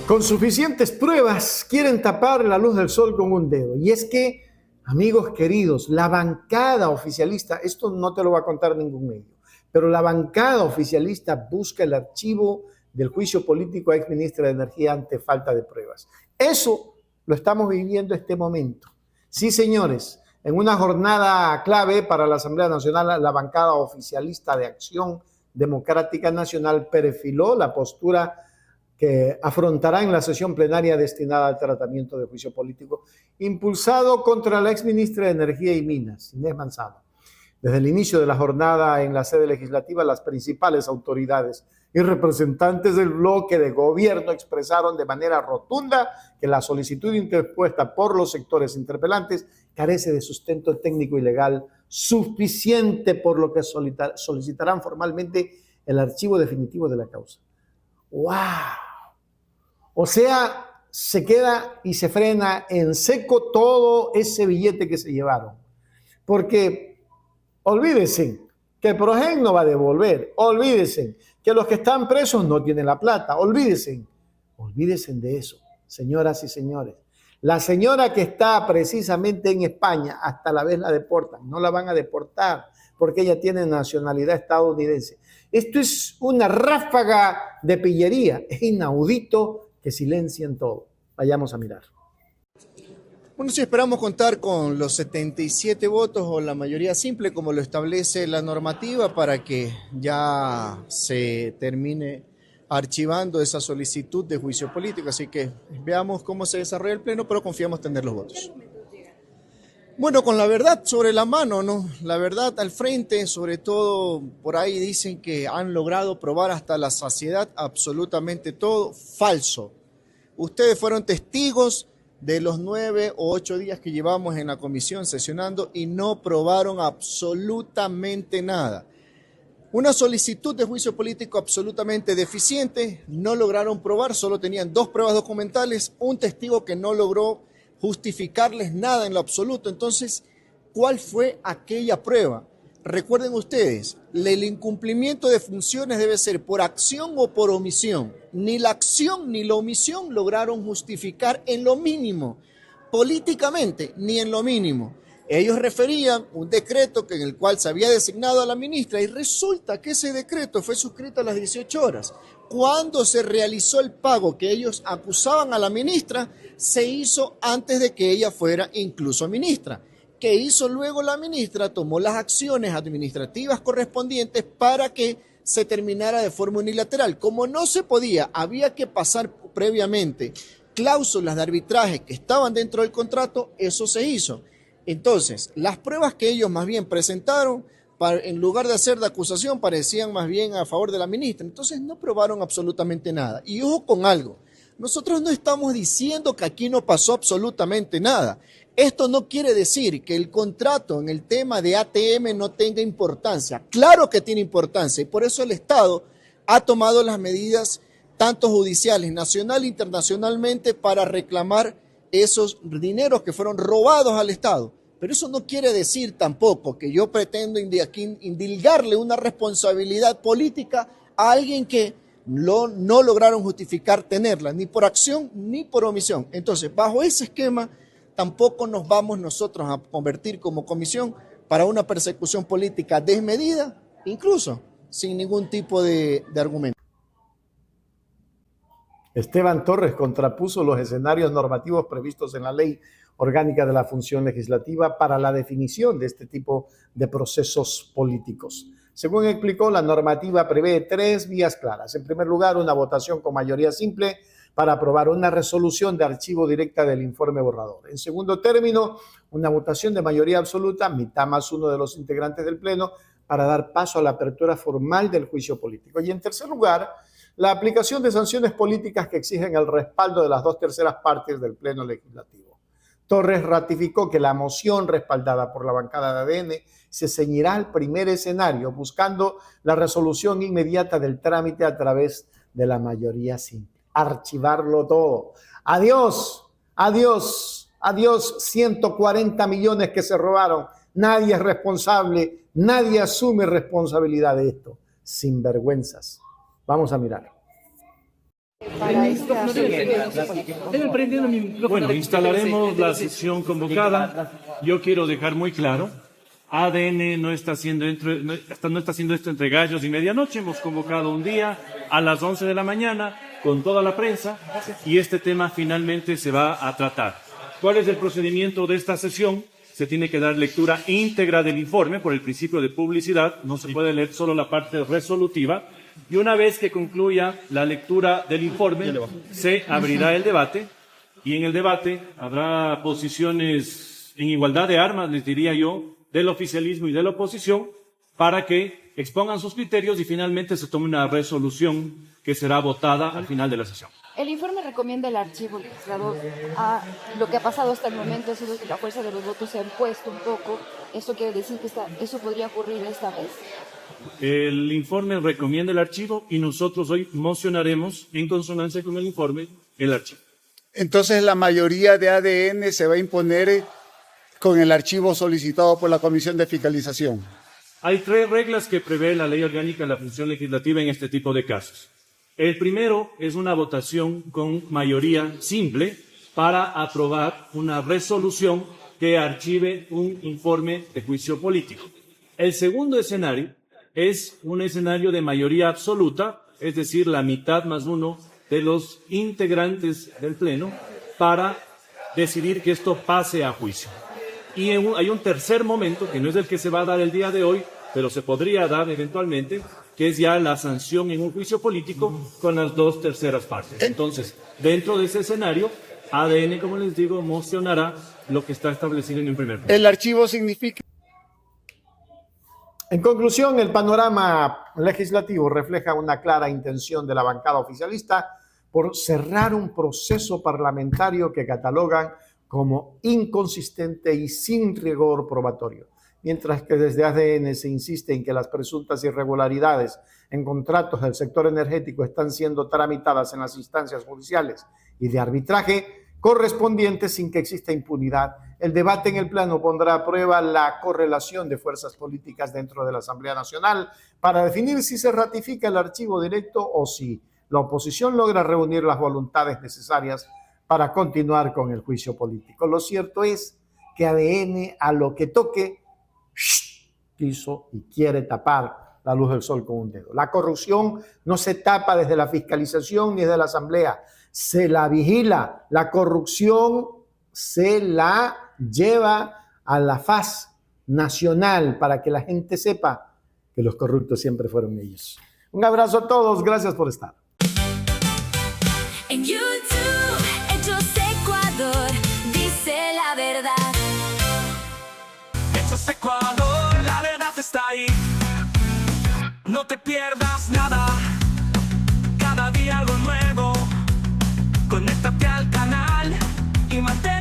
Con suficientes pruebas quieren tapar la luz del sol con un dedo. Y es que, amigos queridos, la bancada oficialista, esto no te lo va a contar ningún medio, pero la bancada oficialista busca el archivo del juicio político a exministra de Energía ante falta de pruebas. Eso lo estamos viviendo este momento. Sí, señores, en una jornada clave para la Asamblea Nacional, la bancada oficialista de Acción Democrática Nacional perfiló la postura que afrontará en la sesión plenaria destinada al tratamiento de juicio político impulsado contra la exministra de Energía y Minas, Inés Manzano. Desde el inicio de la jornada en la sede legislativa, las principales autoridades y representantes del bloque de gobierno expresaron de manera rotunda que la solicitud interpuesta por los sectores interpelantes carece de sustento técnico y legal suficiente, por lo que solicitarán formalmente el archivo definitivo de la causa. ¡Wow! O sea, se queda y se frena en seco todo ese billete que se llevaron. Porque olvídense que el Progen no va a devolver, olvídense que los que están presos no tienen la plata, olvídense de eso, señoras y señores. La señora que está precisamente en España, hasta la vez la deportan, no la van a deportar porque ella tiene nacionalidad estadounidense. Esto es una ráfaga de pillería, es inaudito que silencien todo. Vayamos a mirar. Bueno, sí, esperamos contar con los 77 votos o la mayoría simple, como lo establece la normativa, para que ya se termine archivando esa solicitud de juicio político. Así que veamos cómo se desarrolla el pleno, pero confiamos tener los votos. Bueno, con la verdad sobre la mano, ¿no? La verdad al frente, sobre todo por ahí dicen que han logrado probar hasta la saciedad absolutamente todo. Falso. Ustedes fueron testigos de los 9 o 8 días que llevamos en la comisión sesionando y no probaron absolutamente nada. Una solicitud de juicio político absolutamente deficiente, no lograron probar, solo tenían 2 pruebas documentales, un testigo que no logró justificarles nada en lo absoluto. Entonces, ¿cuál fue aquella prueba? Recuerden ustedes, el incumplimiento de funciones debe ser por acción o por omisión. Ni la acción ni la omisión lograron justificar en lo mínimo, políticamente, ni en lo mínimo. Ellos referían un decreto en el cual se había designado a la ministra y resulta que ese decreto fue suscrito a las 18 horas. Cuando se realizó el pago que ellos acusaban a la ministra, se hizo antes de que ella fuera incluso ministra. ¿Qué hizo luego la ministra? Tomó las acciones administrativas correspondientes para que se terminara de forma unilateral. Como no se podía, había que pasar previamente cláusulas de arbitraje que estaban dentro del contrato, eso se hizo. Entonces, las pruebas que ellos más bien presentaron, en lugar de hacer de acusación, parecían más bien a favor de la ministra. Entonces, no probaron absolutamente nada. Y ojo con algo, nosotros no estamos diciendo que aquí no pasó absolutamente nada. Esto no quiere decir que el contrato en el tema de ATM no tenga importancia. Claro que tiene importancia y por eso el Estado ha tomado las medidas tanto judiciales, nacional e internacionalmente, para reclamar esos dineros que fueron robados al Estado. Pero eso no quiere decir tampoco que yo pretendo indilgarle una responsabilidad política a alguien que no lograron justificar tenerla, ni por acción ni por omisión. Entonces, bajo ese esquema, tampoco nos vamos nosotros a convertir como comisión para una persecución política desmedida, incluso sin ningún tipo de argumento. Esteban Torres contrapuso los escenarios normativos previstos en la Ley Orgánica de la Función Legislativa para la definición de este tipo de procesos políticos. Según explicó, la normativa prevé 3 vías claras. En primer lugar, una votación con mayoría simple para aprobar una resolución de archivo directa del informe borrador. En segundo término, una votación de mayoría absoluta, mitad más uno de los integrantes del Pleno, para dar paso a la apertura formal del juicio político. Y en tercer lugar, la aplicación de sanciones políticas que exigen el respaldo de las 2/3 partes del Pleno Legislativo. Torres ratificó que la moción respaldada por la bancada de ADN se ceñirá al primer escenario, buscando la resolución inmediata del trámite a través de la mayoría simple. Archivarlo todo. Adiós, adiós, adiós, 140 millones que se robaron. Nadie es responsable, nadie asume responsabilidad de esto. Sinvergüenzas. Vamos a mirar. para esta sesión? Bueno, instalaremos la sesión convocada. Yo quiero dejar muy claro, ADN no está haciendo esto entre gallos y medianoche. Hemos convocado un día a las 11 de la mañana con toda la prensa y este tema finalmente se va a tratar. ¿Cuál es el procedimiento de esta sesión? Se tiene que dar lectura íntegra del informe por el principio de publicidad. No se puede leer solo la parte resolutiva. Y una vez que concluya la lectura del informe, se abrirá el debate. Y en el debate habrá posiciones en igualdad de armas, les diría yo, del oficialismo y de la oposición, para que expongan sus criterios y finalmente se tome una resolución que será votada al final de la sesión. El informe recomienda el archivo legislador. Lo que ha pasado hasta el momento ha sido que la fuerza de los votos se ha impuesto un poco. ¿Esto quiere decir que eso podría ocurrir esta vez? El informe recomienda el archivo y nosotros hoy mocionaremos en consonancia con el informe el archivo. Entonces la mayoría de ADN se va a imponer con el archivo solicitado por la Comisión de Fiscalización. Hay 3 reglas que prevé la Ley Orgánica de la Función Legislativa en este tipo de casos. El primero es una votación con mayoría simple para aprobar una resolución que archive un informe de juicio político. El segundo escenario es un escenario de mayoría absoluta, es decir, la mitad más uno de los integrantes del Pleno para decidir que esto pase a juicio. Y hay un tercer momento, que no es el que se va a dar el día de hoy, pero se podría dar eventualmente, que es ya la sanción en un juicio político con las 2/3 partes. Entonces, dentro de ese escenario, ADN, como les digo, mocionará lo que está establecido en el primer punto. El archivo significa... En conclusión, el panorama legislativo refleja una clara intención de la bancada oficialista por cerrar un proceso parlamentario que catalogan como inconsistente y sin rigor probatorio. Mientras que desde ADN se insiste en que las presuntas irregularidades en contratos del sector energético están siendo tramitadas en las instancias judiciales y de arbitraje correspondientes sin que exista impunidad, el debate en el Pleno pondrá a prueba la correlación de fuerzas políticas dentro de la Asamblea Nacional para definir si se ratifica el archivo directo o si la oposición logra reunir las voluntades necesarias para continuar con el juicio político. Lo cierto es que ADN a lo que toque quiso y quiere tapar la luz del sol con un dedo. La corrupción no se tapa desde la fiscalización ni desde la asamblea, se la vigila. La corrupción se la lleva a la faz nacional para que la gente sepa que los corruptos siempre fueron ellos. Un abrazo a todos, gracias por estar. En YouTube, Hechos Ecuador, dice la verdad. Hechos Ecuador, la verdad está ahí. No te pierdas nada, cada día algo nuevo. Conéctate al canal y mantén